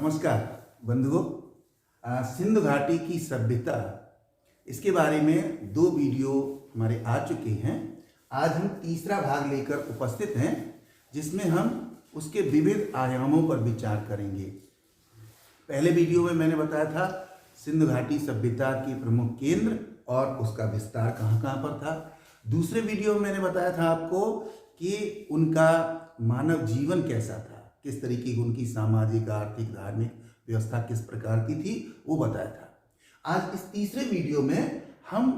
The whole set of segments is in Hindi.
नमस्कार बंधुओं। सिंधु घाटी की सभ्यता, इसके बारे में 2 वीडियो हमारे आ चुके हैं। आज हम तीसरा भाग लेकर उपस्थित हैं, जिसमें हम उसके विविध आयामों पर विचार करेंगे। पहले वीडियो में मैंने बताया था सिंधु घाटी सभ्यता के प्रमुख केंद्र और उसका विस्तार कहाँ कहाँ पर था। दूसरे वीडियो में मैंने बताया था आपको कि उनका मानव जीवन कैसा था, किस तरीके की उनकी सामाजिक, आर्थिक, धार्मिक व्यवस्था किस प्रकार की थी, वो बताया था। आज इस तीसरे वीडियो में हम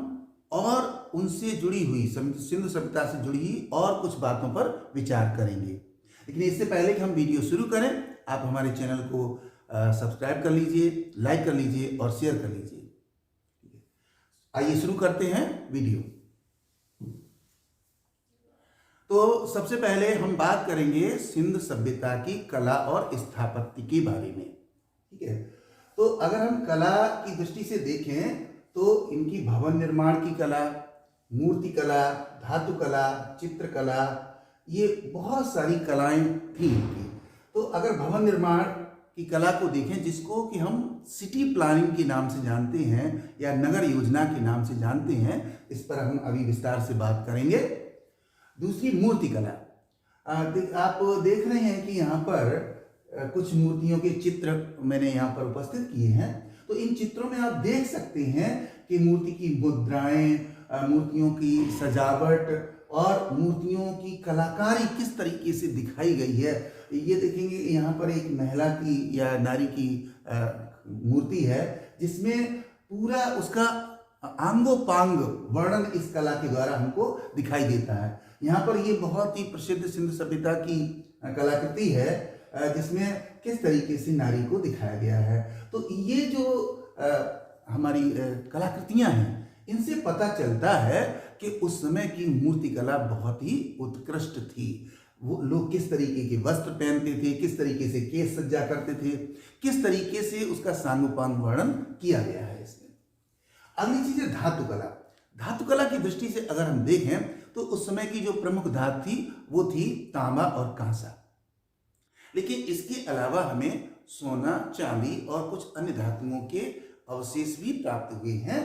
और उनसे जुड़ी हुई सिंधु सभ्यता से जुड़ी हुई और कुछ बातों पर विचार करेंगे। लेकिन इससे पहले कि हम वीडियो शुरू करें, आप हमारे चैनल को सब्सक्राइब कर लीजिए, लाइक कर लीजिए और शेयर कर लीजिए। आइए शुरू करते हैं वीडियो। तो सबसे पहले हम बात करेंगे सिंधु सभ्यता की कला और स्थापत्य के बारे में। ठीक है, तो अगर हम कला की दृष्टि से देखें तो इनकी भवन निर्माण की कला, मूर्ति कला, धातु कला, चित्रकला, ये बहुत सारी कलाएं थी इनकी। तो अगर भवन निर्माण की कला को देखें, जिसको कि हम सिटी प्लानिंग के नाम से जानते हैं या नगर योजना के नाम से जानते हैं, इस पर हम अभी विस्तार से बात करेंगे। दूसरी मूर्ति कला, आप देख रहे हैं कि यहाँ पर कुछ मूर्तियों के चित्र मैंने यहाँ पर उपस्थित किए हैं। तो इन चित्रों में आप देख सकते हैं कि मूर्ति की मुद्राएं, मूर्तियों की सजावट और मूर्तियों की कलाकारी किस तरीके से दिखाई गई है। ये देखेंगे यहाँ पर एक महिला की या नारी की मूर्ति है, जिसमें पूरा उसका आंगोपांग वर्णन इस कला के द्वारा हमको दिखाई देता है। यहाँ पर ये बहुत ही प्रसिद्ध सिंधु सभ्यता की कलाकृति है, जिसमें किस तरीके से नारी को दिखाया गया है। तो ये जो हमारी कलाकृतियाँ हैं, इनसे पता चलता है कि उस समय की मूर्ति कला बहुत ही उत्कृष्ट थी। वो लोग किस तरीके के वस्त्र पहनते थे, किस तरीके से केश सज्जा करते थे, किस तरीके से उसका सांगोपांग वर्णन किया गया है इसमें। अगली चीज है धातु कला। धातु कला की दृष्टि से अगर हम देखें तो उस समय की जो प्रमुख धातु थी वो थी तांबा और कांसा। लेकिन इसके अलावा हमें सोना, चांदी और कुछ अन्य धातुओं के अवशेष भी प्राप्त हुए हैं,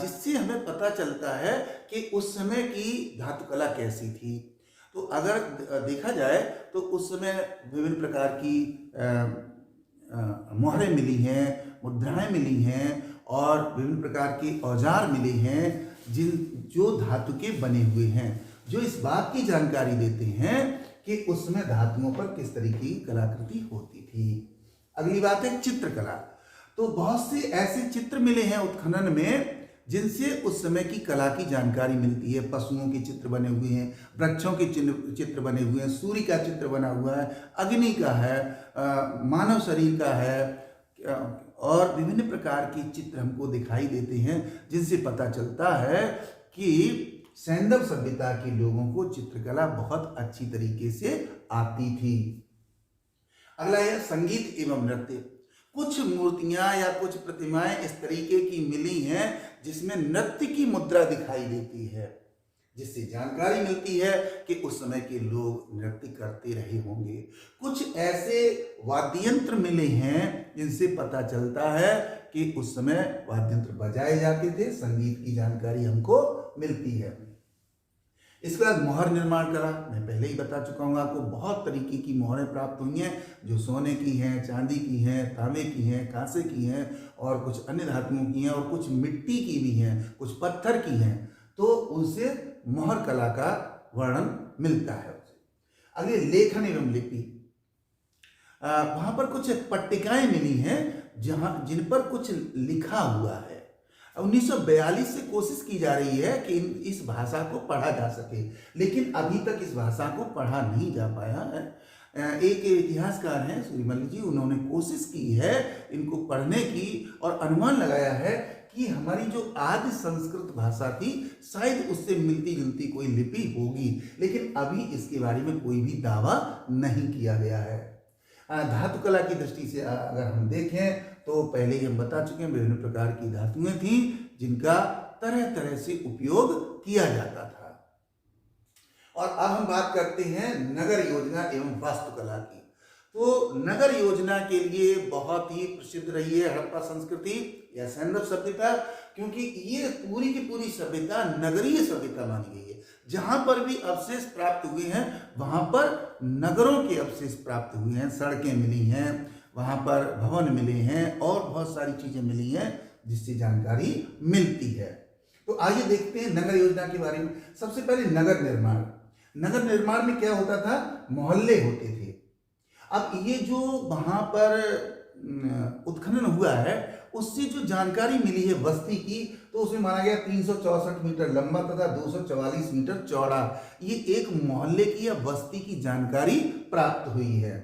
जिससे हमें पता चलता है कि उस समय की धातु कला कैसी थी। तो अगर देखा जाए तो उस समय विभिन्न प्रकार की मोहरें मिली हैं, मुद्राएं मिली हैं और विभिन्न प्रकार के औजार मिले हैं जो धातु के बने हुए हैं, जो इस बात की जानकारी देते हैं कि उस समय धातुओं पर किस तरीके की कलाकृति होती थी। अगली बात है चित्रकला। तो बहुत से ऐसे चित्र मिले हैं उत्खनन में, जिनसे उस समय की कला की जानकारी मिलती है। पशुओं के चित्र बने हुए हैं, वृक्षों के चित्र बने हुए हैं, सूर्य का चित्र बना हुआ है, अग्नि का है, मानव शरीर का है और विभिन्न प्रकार के चित्र हमको दिखाई देते हैं, जिनसे पता चलता है कि सैंधव सभ्यता के लोगों को चित्रकला बहुत अच्छी तरीके से आती थी। अगला है संगीत एवं नृत्य। कुछ मूर्तियां या कुछ प्रतिमाएं इस तरीके की मिली हैं जिसमें नृत्य की मुद्रा दिखाई देती है, जिससे जानकारी मिलती है कि उस समय के लोग नृत्य करते रहे होंगे। कुछ ऐसे वाद्य यंत्र मिले हैं जिनसे पता चलता है कि उस समय वाद्य यंत्र बजाए जाते थे, संगीत की जानकारी हमको मिलती है। इसके बाद मोहर निर्माण कला, मैं पहले ही बता चुका हूँ आपको, बहुत तरीके की मोहरें प्राप्त हुई हैं, जो सोने की हैं, चांदी की हैं, तांबे की हैं, कांसे की हैं और कुछ अन्य धातुओं की हैं और कुछ मिट्टी की भी हैं, कुछ पत्थर की हैं। तो उनसे मोहर कला का वर्णन मिलता है। अगले लेखन एवं लिपि, वहां पर कुछ पट्टिकाएं मिली हैं जिन पर कुछ लिखा हुआ है। 1942 से कोशिश की जा रही है कि इस भाषा को पढ़ा जा सके, लेकिन अभी तक इस भाषा को पढ़ा नहीं जा पाया है। एक इतिहासकार हैं सूर्यमल जी, उन्होंने कोशिश की है इनको पढ़ने की और अनुमान लगाया है कि हमारी जो आदि संस्कृत भाषा थी शायद उससे मिलती जुलती कोई लिपि होगी, लेकिन अभी इसके बारे में कोई भी दावा नहीं किया गया है। धातु कला की दृष्टि से अगर हम देखें तो पहले ही हम बता चुके हैं, विभिन्न प्रकार की धातुएं थी जिनका तरह तरह से उपयोग किया जाता था। और अब हम बात करते हैं नगर योजना एवं वास्तुकला की। तो नगर योजना के लिए बहुत ही प्रसिद्ध रही है हड़प्पा संस्कृति या सैंधव सभ्यता, क्योंकि ये पूरी की पूरी सभ्यता नगरीय सभ्यता मानी गई है। जहां पर भी अवशेष प्राप्त हुए हैं वहां पर नगरों के अवशेष प्राप्त हुए हैं, सड़कें मिली हैं, वहां पर भवन मिले हैं और बहुत सारी चीजें मिली हैं जिससे जानकारी मिलती है। तो आइए देखते हैं नगर योजना के बारे में। सबसे पहले नगर निर्माण। नगर निर्माण में क्या होता था, मोहल्ले होते थे। अब ये जो वहां पर उत्खनन हुआ है उससे जो जानकारी मिली है बस्ती की, तो उसमें माना गया 364 मीटर लंबा तथा 244 मीटर चौड़ा ये एक मोहल्ले की या बस्ती की जानकारी प्राप्त हुई है।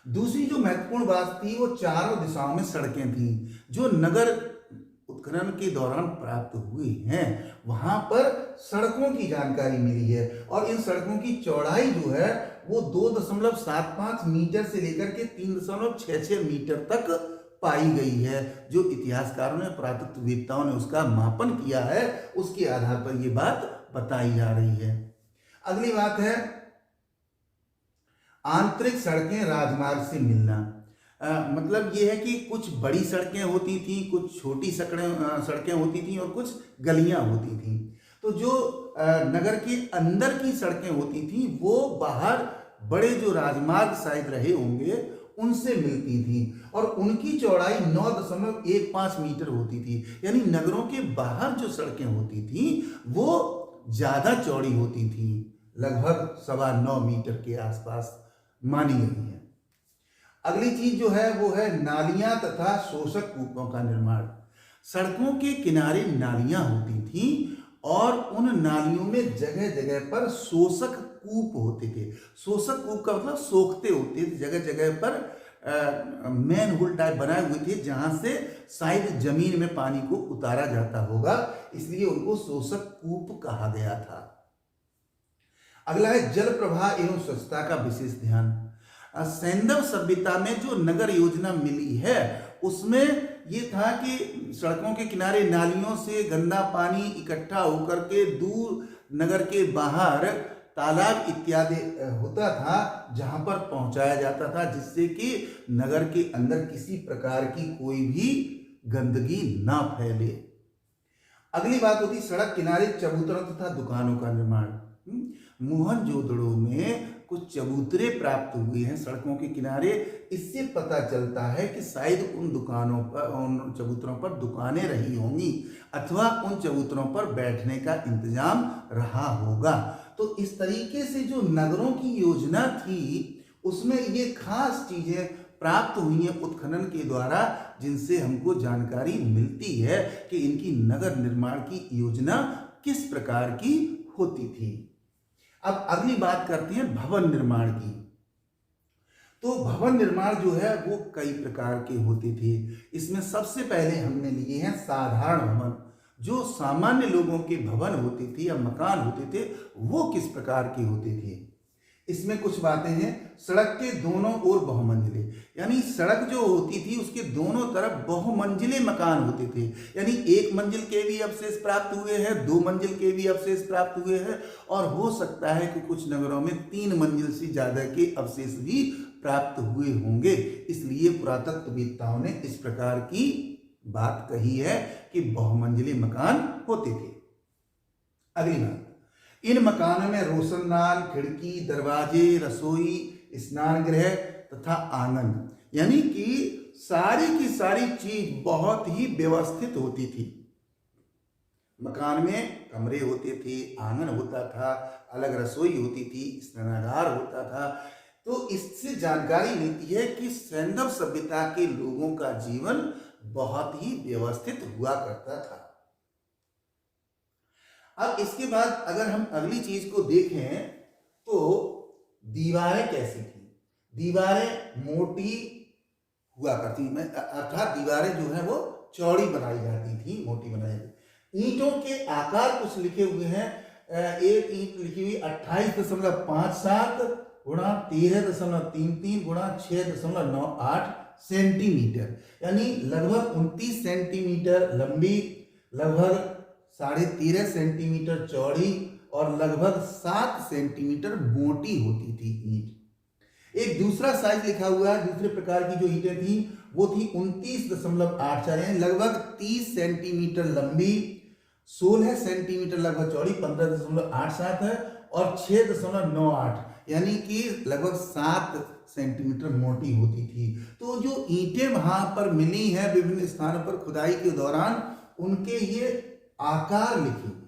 दूसरी जो महत्वपूर्ण बात थी वो चारों दिशाओं में सड़कें थी जो नगर उत्खनन के दौरान प्राप्त हुई हैं। वहां पर सड़कों की जानकारी मिली है और इन सड़कों की चौड़ाई जो है वो 2.75 मीटर से लेकर के 3.66 मीटर तक पाई गई है। जो इतिहासकारों ने, पुरातत्ववेत्ताओं ने उसका मापन किया है, उसके आधार पर यह बात बताई जा रही है। अगली बात है आंतरिक सड़कें राजमार्ग से मिलना। मतलब ये है कि कुछ बड़ी सड़कें होती थी, कुछ छोटी सड़कें होती थी और कुछ गलियां होती थी। तो जो नगर के अंदर की सड़कें होती थी वो बाहर बड़े जो राजमार्ग शायद रहे होंगे उनसे मिलती थी और उनकी चौड़ाई 9.15 मीटर होती थी। यानी नगरों के बाहर जो सड़कें होती थी वो ज्यादा चौड़ी होती थी, लगभग 9.25 मीटर के आसपास मानी गई है। अगली चीज जो है वो है नालियां तथा शोषक कूपों का निर्माण। सड़कों के किनारे नालियां होती थी और उन नालियों में जगह जगह पर शोषक कूप होते थे। शोषक कूप का मतलब सोखते होते थे, जगह जगह पर मैन होल टाइप बनाए हुए थे जहां से शायद जमीन में पानी को उतारा जाता होगा, इसलिए उनको शोषक कूप कहा गया था। अगला है जल प्रवाह एवं स्वच्छता का विशेष ध्यान। सैंधव सभ्यता में जो नगर योजना मिली है उसमें ये था कि सड़कों के किनारे नालियों से गंदा पानी इकट्ठा होकर के दूर नगर के बाहर तालाब इत्यादि होता था जहां पर पहुंचाया जाता था, जिससे कि नगर के अंदर किसी प्रकार की कोई भी गंदगी ना फैले। अगली बात होती सड़क किनारे चबूतरों तथा दुकानों का निर्माण। मोहनजोदड़ो में कुछ चबूतरे प्राप्त हुए हैं सड़कों के किनारे। इससे पता चलता है कि शायद उन दुकानों पर, उन चबूतरों पर दुकानें रही होंगी अथवा उन चबूतरों पर बैठने का इंतजाम रहा होगा। तो इस तरीके से जो नगरों की योजना थी उसमें ये खास चीजें प्राप्त हुई हैं उत्खनन के द्वारा, जिनसे हमको जानकारी मिलती है कि इनकी नगर निर्माण की योजना किस प्रकार की होती थी। अब अगली बात करते हैं भवन निर्माण की। तो भवन निर्माण जो है वो कई प्रकार के होते थे। इसमें सबसे पहले हमने लिए हैं साधारण भवन। जो सामान्य लोगों के भवन होते थे या मकान होते थे वो किस प्रकार के होते थे। इसमें कुछ बातें हैं। सड़क के दोनों ओर बहुमंजिले, यानी सड़क जो होती थी उसके दोनों तरफ बहुमंजिले मकान होते थे। यानी 1 मंजिल के भी अवशेष प्राप्त हुए हैं, 2 मंजिल के भी अवशेष प्राप्त हुए हैं और हो सकता है कि कुछ नगरों में 3 मंजिल से ज्यादा के अवशेष भी प्राप्त हुए होंगे। इसलिए पुरातत्ववेत्ताओं ने इस प्रकार की बात कही है कि बहुमंजिले मकान होते थे। अगली बात, इन मकानों में रोशनदान, खिड़की, दरवाजे, रसोई, स्नान गृह तथा आंगन, यानी कि सारी की सारी चीज बहुत ही व्यवस्थित होती थी। मकान में कमरे होते थे, आंगन होता था, अलग रसोई होती थी, स्नानागार होता था। तो इससे जानकारी मिलती है कि सैंधव सभ्यता के लोगों का जीवन बहुत ही व्यवस्थित हुआ करता था। अब इसके बाद अगर हम अगली चीज को देखें तो दीवारें कैसी थी। दीवारें मोटी हुआ करती, अर्थात दीवारें जो है वो चौड़ी बनाई जाती थी, मोटी बनाई जाती। ईंटों के आकार कुछ लिखे हुए हैं। एक ईंट लिखी हुई 28.57 गुणा 13.33 गुणा 6.98 सेंटीमीटर, यानी लगभग 29 सेंटीमीटर लंबी, लगभग 13.5 सेंटीमीटर चौड़ी और लगभग 7 सेंटीमीटर मोटी होती थी ईंट। एक दूसरा साइज लिखा हुआ है, दूसरे प्रकार की जो ईंटें थी वो थी 29.84 यानी लगभग 30 सेंटीमीटर लंबी, 16 सेंटीमीटर लगभग चौड़ी, 15.87 है और 6.98 यानी कि लगभग 7 सेंटीमीटर मोटी होती थी। तो जो ईंटें वहां पर मिली हैं विभिन्न स्थानों पर खुदाई के दौरान, उनके ये आकार लिखे हुए।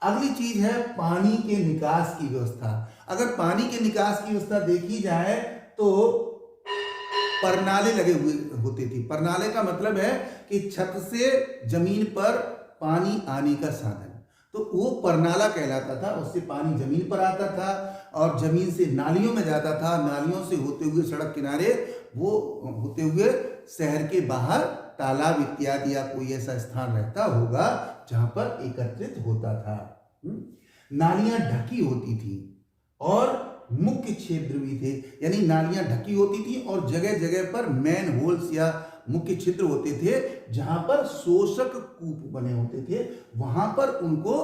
अगली चीज है पानी के निकास की व्यवस्था। अगर पानी के निकास की व्यवस्था देखी जाए तो परनाले लगे हुए होते थे। परनाले का मतलब है कि छत से जमीन पर पानी आने का साधन, तो वो परनाला कहलाता था। उससे पानी जमीन पर आता था और जमीन से नालियों में जाता था, नालियों से होते हुए सड़क किनारे, वो होते हुए शहर के बाहर तालाब इत्यादि या कोई ऐसा स्थान रहता होगा जहां पर एकत्रित होता था। नालियां ढकी होती थी और मुख्य छिद्र भी थे, यानी नालियां ढकी होती थी और जगह जगह पर मैन होल्स या मुख्य छिद्र होते थे जहां पर शोषक कूप बने होते थे, वहां पर उनको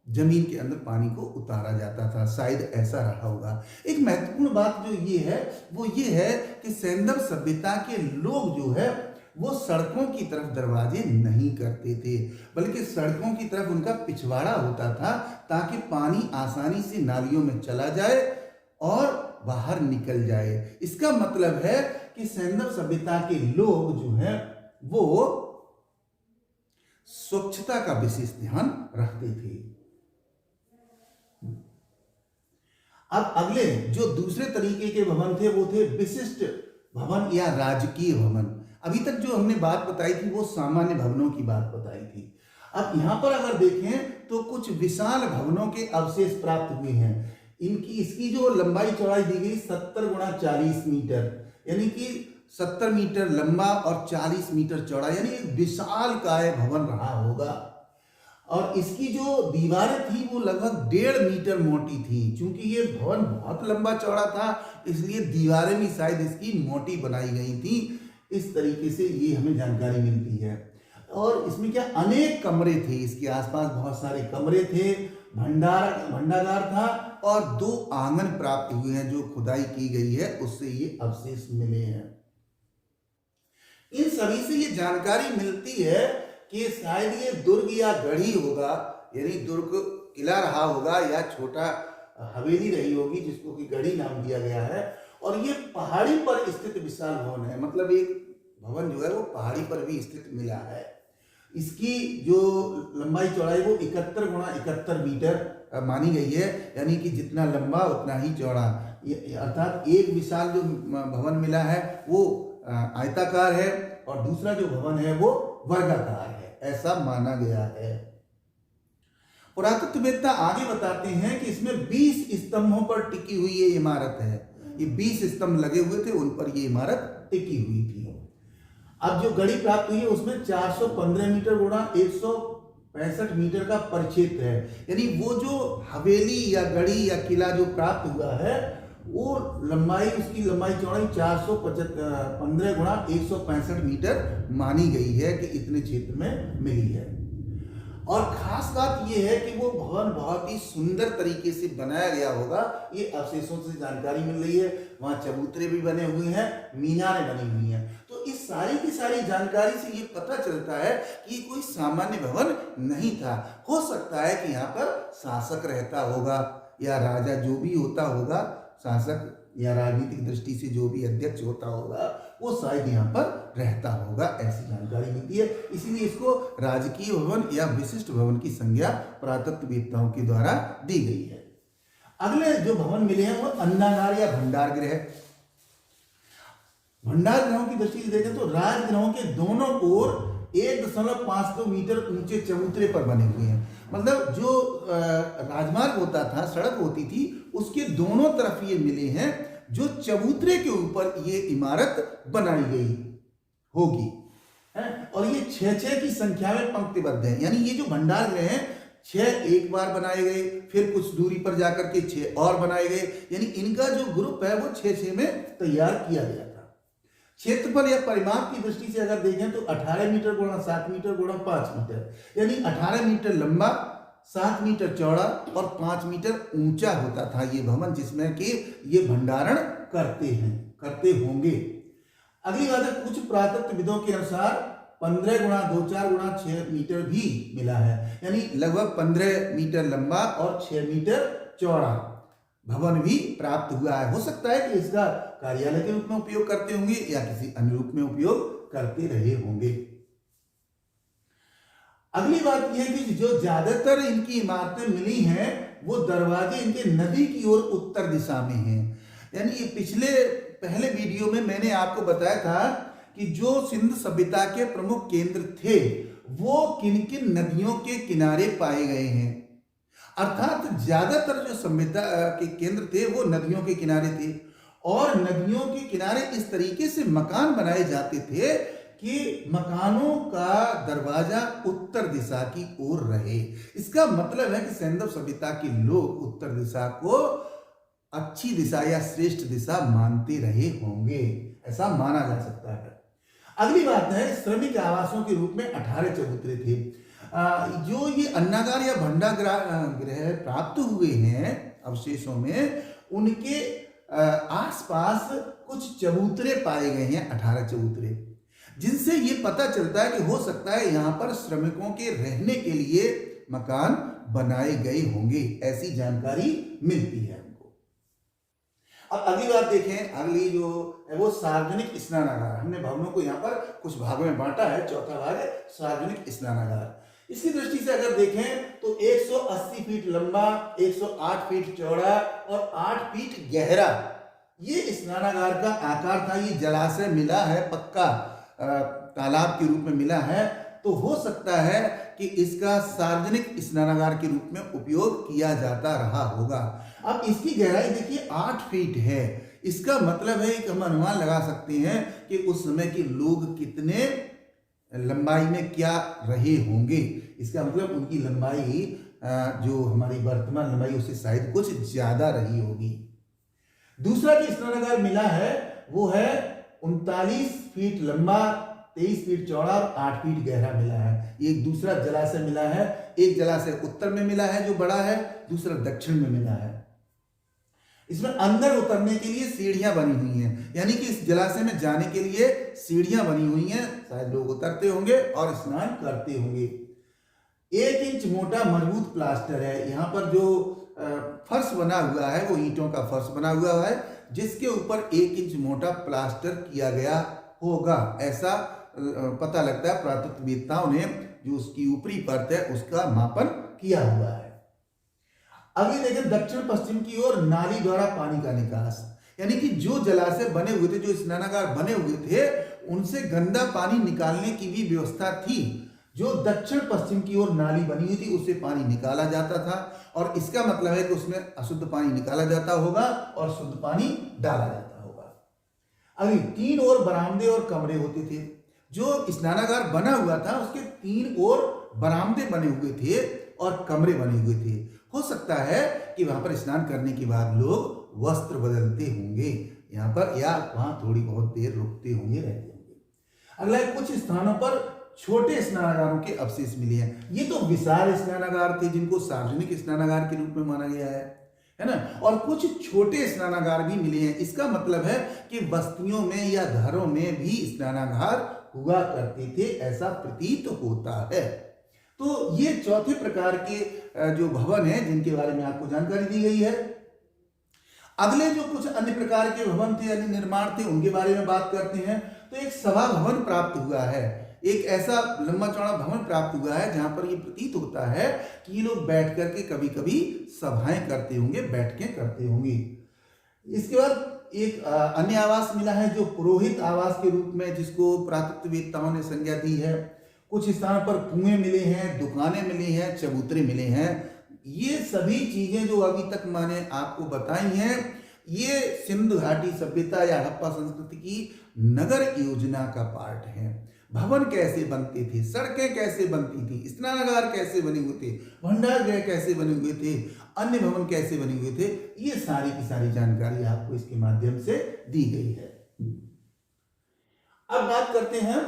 जमीन के अंदर पानी को उतारा जाता था। शायद ऐसा रहा होगा। एक महत्वपूर्ण बात जो ये है वो ये है कि सैंधव सभ्यता के लोग जो है वो सड़कों की तरफ दरवाजे नहीं करते थे, बल्कि सड़कों की तरफ उनका पिछवाड़ा होता था ताकि पानी आसानी से नालियों में चला जाए और बाहर निकल जाए। इसका मतलब है कि सैंधव सभ्यता के लोग जो हैं वो स्वच्छता का विशेष ध्यान रखते थे। अब अगले जो दूसरे तरीके के भवन थे वो थे विशिष्ट भवन या राजकीय भवन। अभी तक जो हमने बात बताई थी वो सामान्य भवनों की बात बताई थी। अब यहां पर अगर देखें तो कुछ विशाल भवनों के अवशेष प्राप्त हुए हैं। इसकी जो लंबाई चौड़ाई दी गई 70 गुणा 40 मीटर, यानी कि 70 मीटर लंबा और 40 मीटर चौड़ा, यानी एक विशाल काय भवन रहा होगा। और इसकी जो दीवारें थी वो लगभग 1.5 मीटर मोटी थी। चूंकि ये भवन बहुत लंबा चौड़ा था इसलिए दीवारें भी शायद इसकी मोटी बनाई गई थी। इस तरीके से ये हमें जानकारी मिलती है। और इसमें क्या अनेक कमरे थे, इसके आसपास बहुत सारे कमरे थे, भंडागार था और 2 आंगन प्राप्त हुए हैं जो खुदाई की गई है उससे ये अवशेष मिले हैं। इन सभी से ये जानकारी मिलती है कि शायद ये दुर्ग या गढ़ी होगा, यानी दुर्ग किला रहा होगा या छोटा हवेली रही होगी जिसको कि गढ़ी नाम दिया गया है। और ये पहाड़ी पर स्थित विशाल भवन है, मतलब एक भवन जो है वो पहाड़ी पर भी स्थित मिला है। इसकी जो लंबाई चौड़ाई वो 71 गुणा 71 मीटर मानी गई है, यानी कि जितना लंबा उतना ही चौड़ा। अर्थात एक विशाल जो भवन मिला है वो आयताकार है और दूसरा जो भवन है वो वर्गाकार है, ऐसा माना गया है। पुरातत्ववेत्ता आगे बताते हैं कि इसमें 20 स्तंभों पर टिकी हुई ये इमारत है। ये 20 स्तंभ लगे हुए थे, उन पर ये इमारत टिकी हुई थी। अब जो गढ़ी प्राप्त हुई है उसमें 415 मीटर गुणा 165 मीटर का परिक्षेत्र है, यानी वो जो हवेली या गढ़ी या किला जो प्राप्त हुआ है वो उसकी लंबाई चौड़ाई 415 गुणा 165 मीटर मानी गई है कि इतने क्षेत्र में मिली है। और खास बात यह है कि वो भवन बहुत ही सुंदर तरीके से बनाया गया होगा, ये अवशेषों से जानकारी मिल रही है। वहां चबूतरे भी बने हुए हैं, मीनारें बनी हुई हैं। तो इस सारी की सारी जानकारी से ये पता चलता है कि कोई सामान्य भवन नहीं था। हो सकता है कि यहाँ पर शासक रहता होगा या राजा जो भी होता होगा, शासक या राजनीतिक दृष्टि से जो भी अध्यक्ष होता होगा वो शायद यहाँ पर रहता होगा, ऐसी जानकारी मिलती है। इसीलिए इसको राजकीय भवन या विशिष्ट भवन की संज्ञा पुरातत्ववेत्ताओं के द्वारा दी गई है। अगले जो भवन मिले हैं वो अन्नागार या भंडार गृह। भंडार गृहों की दृष्टि से देखें तो राजगृहों के दोनों ओर 1.52 मीटर ऊंचे चबूतरे पर बने हुए हैं। मतलब जो राजमार्ग होता था, सड़क होती थी, उसके दोनों तरफ ये मिले हैं जो चबूतरे के ऊपर ये इमारत बनाई गई होगी। और ये 6-6 की संख्या में पंक्तिबद्ध है, यानी ये जो भंडार गृह हैं 6 एक बार बनाए गए, फिर कुछ दूरी पर जाकर के 6 और बनाए गए, यानी इनका जो ग्रुप है वो 6-6 में तैयार किया गया था। क्षेत्रफल या परिमाप की दृष्टि से अगर देखें तो 18 मीटर गुणा 7 मीटर गुणा 5 मीटर, यानी 18 मीटर लंबा 7 मीटर चौड़ा और 5 मीटर ऊंचा होता था ये भवन, जिसमें कि ये भंडारण करते होंगे। अगली बात है, कुछ पुरातत्वविदों के अनुसार 15 गुणा 2 4 गुणा 6 मीटर भी मिला है, यानी लगभग 15 मीटर लंबा और 6 मीटर चौड़ा भवन भी प्राप्त हुआ है। हो सकता है कि इसका कार्यालय के रूप में उपयोग करते होंगे या किसी अन्य रूप में उपयोग करते रहे होंगे। अगली बात यह है कि जो ज्यादातर इनकी इमारतें मिली हैं वो दरवाजे इनके नदी की ओर उत्तर दिशा में हैं। यानी ये पहले वीडियो में मैंने आपको बताया था कि जो सिंध सभ्यता के प्रमुख केंद्र थे वो किन किन नदियों के किनारे पाए गए हैं, अर्थात ज्यादातर जो सभ्यता के केंद्र थे वो नदियों के किनारे थे और नदियों के किनारे इस तरीके से मकान बनाए जाते थे कि मकानों का दरवाजा उत्तर दिशा की ओर रहे। इसका मतलब है कि सिंधु सभ्यता के लोग उत्तर दिशा को अच्छी दिशा या श्रेष्ठ दिशा मानते रहे होंगे, ऐसा माना जा सकता है। अगली बात है, श्रमिक आवासों के रूप में 18 चबूतरे थे। जो ये अन्नागार या भंडारगृह प्राप्त हुए हैं अवशेषों में, उनके आसपास कुछ चबूतरे पाए गए हैं, 18 चबूतरे, जिनसे ये पता चलता है कि हो सकता है यहाँ पर श्रमिकों के रहने के लिए मकान बनाए गए होंगे, ऐसी जानकारी मिलती है हमको। अब अगली बात देखें, अगली जो है वो सार्वजनिक स्नानागार। हमने भवनों को यहाँ पर कुछ भागों में बांटा है, चौथा भाग है सार्वजनिक स्नानागार। इसकी दृष्टि से अगर देखें तो 180 फीट लंबा, 108 फीट चौड़ा और 8 फीट गहरा ये स्नानागार का आकार था। ये जलाशय मिला है, पक्का तालाब के रूप में मिला है, तो हो सकता है कि इसका सार्वजनिक स्नानागार के रूप में उपयोग किया जाता रहा होगा। अब इसकी गहराई देखिए 8 फीट है। इसका मतलब है कि हम अनुमान लगा सकते हैं कि उस समय के लोग कितने लंबाई में क्या रहे होंगे। इसका मतलब उनकी लंबाई जो हमारी वर्तमान लंबाई उससे शायद कुछ ज्यादा रही होगी। दूसरा जो स्नानागार मिला है वो है 39 फीट लंबा, 23 फीट चौड़ा और 8 फीट गहरा मिला है। एक दूसरा जलाशय मिला है, एक जलाशय उत्तर में मिला है जो बड़ा है, दूसरा दक्षिण में मिला है। इसमें अंदर उतरने के लिए सीढ़ियां बनी हुई हैं, यानी कि इस जलाशय में जाने के लिए सीढ़ियां बनी हुई हैं, शायद लोग उतरते होंगे और स्नान करते होंगे। 1 इंच मोटा मजबूत प्लास्टर है। यहाँ पर जो फर्श बना हुआ है वो ईंटों का फर्श बना हुआ है, जिसके ऊपर 1 इंच मोटा प्लास्टर किया गया होगा, ऐसा पता लगता है। पुरातत्ववेत्ताओं ने जो उसकी ऊपरी परत है उसका मापन किया हुआ है। अभी देखें दक्षिण पश्चिम की ओर नाली द्वारा पानी का निकास, यानी कि जो जलाशय बने हुए थे, जो स्नानागार बने हुए थे, उनसे गंदा पानी निकालने की भी व्यवस्था थी। जो दक्षिण पश्चिम की ओर नाली बनी हुई थी उससे पानी निकाला जाता था और इसका मतलब है कि उसमें अशुद्ध पानी निकाला जाता होगा और शुद्ध पानी डाला जाता होगा। अभी 3 ओर बरामदे और कमरे होते थे। जो स्नानागार बना हुआ था उसके 3 ओर बरामदे बने हुए थे और कमरे बने हुए थे। हो सकता है कि वहां पर स्नान करने के बाद लोग वस्त्र बदलते होंगे यहाँ पर, या वहां थोड़ी बहुत देर रुकते होंगे, रहते होंगे। अगला कुछ स्थानों पर छोटे स्नानागारों के अवशेष मिले हैं। ये तो विशाल स्नानागार थे जिनको सार्वजनिक स्नानागार के रूप में माना गया है ना, और कुछ छोटे स्नानागार भी मिले हैं। इसका मतलब है कि बस्तियों में या घरों में भी स्नानागार हुआ करते थे, ऐसा प्रतीत होता है। तो ये चौथे प्रकार के जो भवन है जिनके बारे में आपको जानकारी दी गई है। अगले जो कुछ अन्य प्रकार के भवन थे यानी निर्माण थे उनके बारे में बात करते हैं। तो एक सभा भवन प्राप्त हुआ है, एक ऐसा लंबा चौड़ा भवन प्राप्त हुआ है जहां पर ये प्रतीत होता है कि ये लोग बैठ करके कभी कभी सभाएं करते होंगे, बैठकें करते होंगे। इसके बाद एक अन्य आवास मिला है जो पुरोहित आवास के रूप में, जिसको पुरातत्ववेत्ताओं ने संज्ञा दी है। कुछ स्थानों पर कुएं मिले हैं, दुकानें मिली हैं, चबूतरे मिले हैं। ये सभी चीजें जो अभी तक मैंने आपको बताई हैं, ये सिंधु घाटी सभ्यता या हड़प्पा संस्कृति की नगर योजना का पार्ट है। भवन कैसे बनते थे, सड़कें कैसे बनती थी, स्नानागार कैसे बने हुए थे, भंडारगृह कैसे बने हुए थे, अन्य भवन कैसे बने हुए थे, ये सारी की सारी जानकारी आपको इसके माध्यम से दी गई है। अब बात करते हैं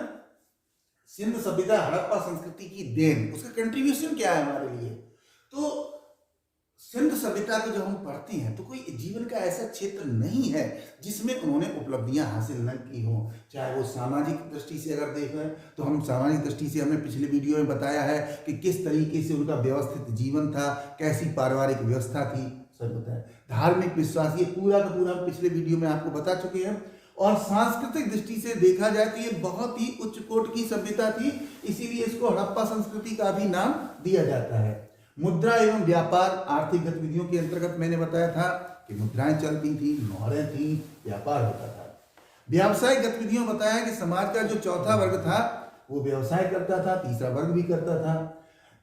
सिंध सभ्यता हड़प्पा संस्कृति की देन, उसका कंट्रीब्यूशन क्या है हमारे लिए। तो सिंध सभ्यता को जब हम पढ़ते हैं तो कोई जीवन का ऐसा क्षेत्र नहीं है जिसमें उन्होंने उपलब्धियां हासिल न की हों। चाहे वो सामाजिक दृष्टि से अगर देखें तो हम सामाजिक दृष्टि से हमने पिछले वीडियो में बताया है कि किस तरीके से उनका व्यवस्थित जीवन था, कैसी पारिवारिक व्यवस्था थी, सब बताया। धार्मिक विश्वास, ये पूरा का पूरा पिछले वीडियो में आपको बता चुके हैं। और सांस्कृतिक दृष्टि से देखा जाए तो ये बहुत ही उच्च कोटि की सभ्यता थी, इसीलिए इसको हड़प्पा संस्कृति का भी नाम दिया जाता है। मुद्रा एवं व्यापार आर्थिक गतिविधियों के अंतर्गत मैंने बताया था कि मुद्राएं चलती थी, मोहरें थी, व्यापार होता था। व्यावसायिक गतिविधियों बताया कि समाज का जो चौथा वर्ग था वो व्यवसाय करता था, तीसरा वर्ग भी करता था।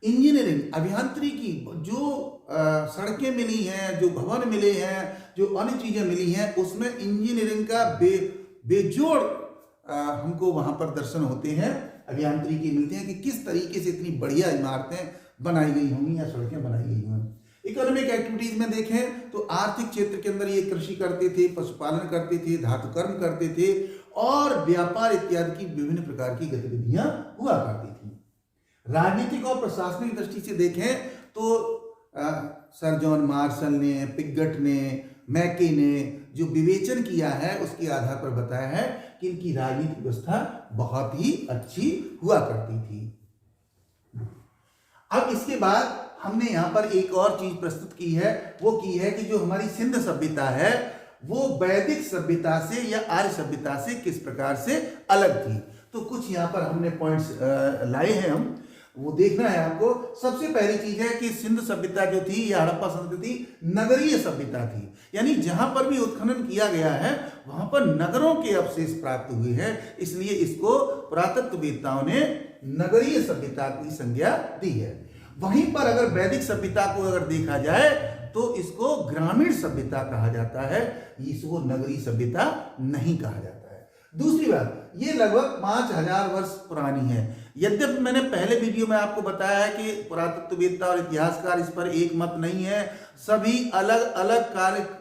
इंजीनियरिंग, अभियांत्रिकी, जो सड़कें मिली हैं, जो भवन मिले हैं, जो अन्य चीजें मिली हैं, उसमें इंजीनियरिंग का बेजोड़ हमको वहां पर दर्शन होते हैं, अभियांत्रिकी मिलते हैं कि किस तरीके से इतनी बढ़िया इमारतें बनाई गई होंगी या सड़कें बनाई गई होंगी। इकोनॉमिक एक्टिविटीज में देखें तो आर्थिक क्षेत्र के अंदर ये कृषि करते थे, पशुपालन करते थे, धातुकर्म करते थे और व्यापार इत्यादि की विभिन्न प्रकार की गतिविधियां हुआ करती थी। राजनीतिक और प्रशासनिक दृष्टि से देखें तो सर जॉन मार्शल ने, पिगट ने, मैके ने जो विवेचन किया है उसके आधार पर बताया है कि इनकी राजनीतिक व्यवस्था बहुत ही अच्छी हुआ करती थी। अब इसके बाद हमने यहाँ पर एक और चीज प्रस्तुत की है, वो की है कि जो हमारी सिंध सभ्यता है वो वैदिक सभ्यता से या आर्य सभ्यता से किस प्रकार से अलग थी। तो कुछ यहाँ पर हमने पॉइंट्स लाए हैं, हम वो देखना है आपको। सबसे पहली चीज है कि सिंध सभ्यता जो थी या हड़प्पा संस्कृति नगरीय सभ्यता थी, यानी जहां पर भी उत्खनन किया गया है वहां पर नगरों के अवशेष प्राप्त हुए हैं, इसलिए इसको पुरातत्ववेत्ताओं ने नगरीय सभ्यता की संज्ञा दी है। वहीं पर अगर वैदिक सभ्यता को अगर देखा जाए तो इसको ग्रामीण सभ्यता कहा जाता है, इसको नगरीय सभ्यता नहीं कहा जाता है। दूसरी बात, ये लगभग 5000 वर्ष पुरानी है। यद्यपि मैंने पहले वीडियो में आपको बताया है कि पुरातत्ववेत्ता और इतिहासकार इस पर एक मत नहीं है, सभी अलग अलग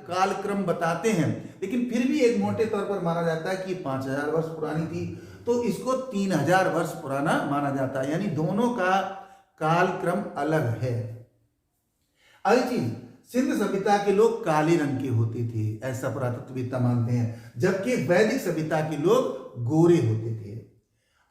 कालक्रम बताते हैं, लेकिन फिर भी एक मोटे तौर पर माना जाता है कि 5000 वर्ष पुरानी थी, तो इसको 3000 वर्ष पुराना माना जाता है, यानी दोनों का कालक्रम अलग है। अगली चीज, सिंध सभ्यता के लोग काले रंग के होते थे, ऐसा पुरातत्ववेत्ता मानते हैं, जबकि वैदिक सभ्यता के लोग गोरे होते थे।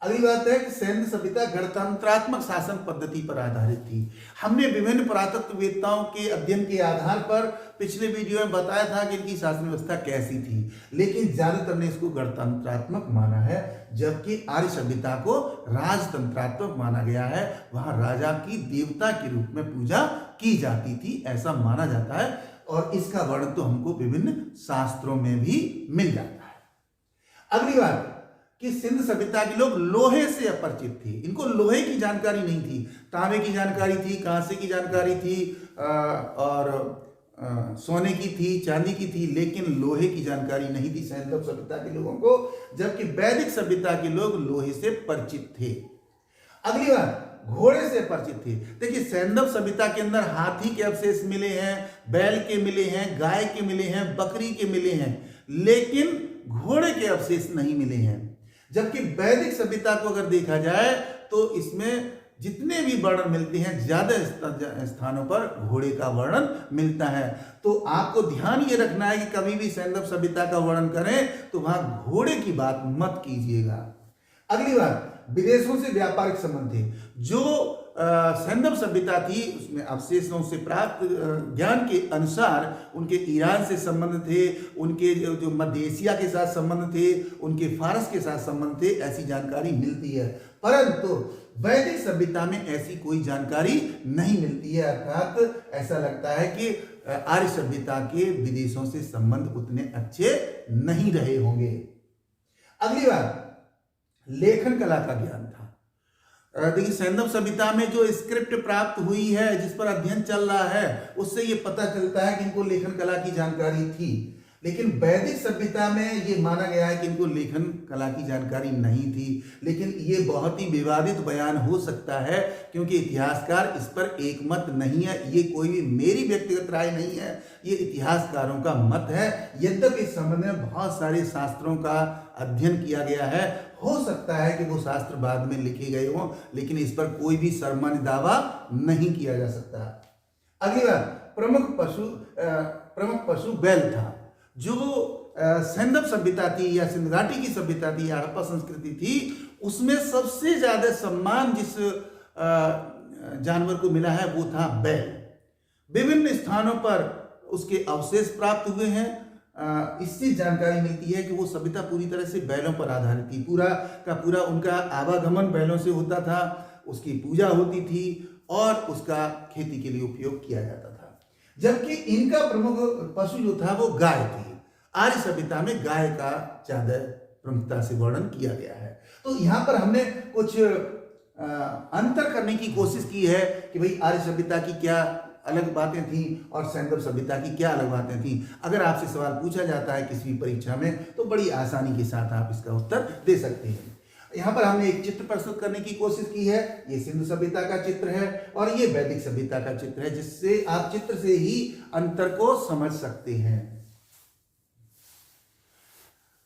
अगली बात है कि सिंध सभ्यता गणतंत्रात्मक शासन पद्धति पर आधारित थी। हमने विभिन्न पुरातत्ववेत्ताओं के अध्ययन के आधार पर पिछले वीडियो में बताया था कि इनकी शासन व्यवस्था कैसी थी, लेकिन ज्यादातर ने इसको गणतंत्रात्मक माना है, जबकि आर्य सभ्यता को राजतंत्रात्मक माना गया है। वहां राजा की देवता के रूप में पूजा की जाती थी, ऐसा माना जाता है, और इसका वर्णन तो हमको विभिन्न शास्त्रों में भी मिल जाता है। अगली बात कि सिंध सभ्यता के लोग लोहे से अपरिचित थे, इनको लोहे की जानकारी नहीं थी, तांबे की जानकारी थी, कांसे की जानकारी थी, और सोने की थी, चांदी की थी, लेकिन लोहे की जानकारी नहीं थी सिंध सभ्यता के लोगों को, जबकि वैदिक सभ्यता के लोग लोहे से परिचित थे। अगली बात, घोड़े से परिचित थे। देखिए सैंधव सभ्यता के अंदर हाथी के अवशेष मिले हैं, बैल के मिले हैं, गाय के मिले हैं, बकरी के मिले हैं, लेकिन घोड़े के अवशेष नहीं मिले हैं। जबकि वैदिक सभ्यता को अगर देखा जाए तो इसमें जितने भी वर्णन मिलते हैं ज्यादा स्थानों पर घोड़े का वर्णन मिलता है। तो आपको ध्यान ये रखना है कि कभी भी सैंधव सभ्यता का वर्णन करें तो वहां घोड़े की बात मत कीजिएगा। अगली बात, विदेशों से व्यापारिक संबंध थे। जो सैंधव सभ्यता थी उसमें अवशेषों से प्राप्त ज्ञान के अनुसार उनके ईरान से संबंध थे, उनके जो मध्य एशिया के साथ संबंध थे, उनके फारस के साथ संबंध थे, ऐसी जानकारी मिलती है। परंतु वैदिक सभ्यता में ऐसी कोई जानकारी नहीं मिलती है, अर्थात ऐसा लगता है कि आर्य सभ्यता के विदेशों से संबंध उतने अच्छे नहीं रहे होंगे। अगली बात, लेखन कला का ज्ञान था। देखिए सैंधव सभ्यता में जो स्क्रिप्ट प्राप्त हुई है, जिस पर अध्ययन चल रहा है, उससे ये पता चलता है कि इनको लेखन कला की जानकारी थी, लेकिन वैदिक सभ्यता में ये माना गया है कि इनको लेखन कला की जानकारी नहीं थी। लेकिन ये बहुत ही विवादित बयान हो सकता है, क्योंकि इतिहासकार इस पर एक मत नहीं है। ये कोई भी मेरी व्यक्तिगत राय नहीं है, ये इतिहासकारों का मत है। यद्यपि इस संबंध में बहुत सारे शास्त्रों का अध्ययन किया गया है, हो सकता है कि वो शास्त्र बाद में लिखे गए हों, लेकिन इस पर कोई भी सर्वमान्य दावा नहीं किया जा सकता। अगली बात, प्रमुख पशु बैल था। जो सैंधव सभ्यता थी या सिंधु घाटी की सभ्यता थी या हड़प्पा संस्कृति थी, उसमें सबसे ज्यादा सम्मान जिस जानवर को मिला है वो था बैल। विभिन्न स्थानों पर उसके अवशेष प्राप्त हुए हैं। इससे जानकारी मिलती है कि वो सभ्यता पूरी तरह से बैलों पर आधारित थी। पूरा का पूरा उनका आवागमन बैलों से होता था, उसकी पूजा होती थी और उसका खेती के लिए उपयोग किया जाता था। जबकि इनका प्रमुख पशु जो था वो गाय थी। आर्य सभ्यता में गाय का ज्यादा प्रमुखता से वर्णन किया गया है। तो यहाँ पर हमने कुछ अंतर करने की कोशिश की है कि भाई आर्य सभ्यता की क्या अलग बातें थी और सैंधव सभ्यता की क्या अलग बातें थी। अगर आपसे सवाल पूछा जाता है किसी भी परीक्षा में तो बड़ी आसानी के साथ आप इसका उत्तर दे सकते हैं। यहाँ पर हमने एक चित्र प्रस्तुत करने की कोशिश की है। ये सिंधु सभ्यता का चित्र है और ये वैदिक सभ्यता का चित्र है, जिससे आप चित्र से ही अंतर को समझ सकते हैं।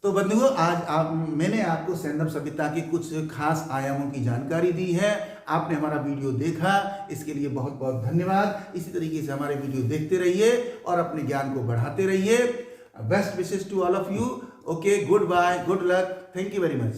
तो बंधुओं, आज मैंने आपको सैंधव सभ्यता के कुछ खास आयामों की जानकारी दी है। आपने हमारा वीडियो देखा, इसके लिए बहुत बहुत धन्यवाद। इसी तरीके से हमारे वीडियो देखते रहिए और अपने ज्ञान को बढ़ाते रहिए। Best wishes to all of you. Okay, good bye, good luck, thank you very much.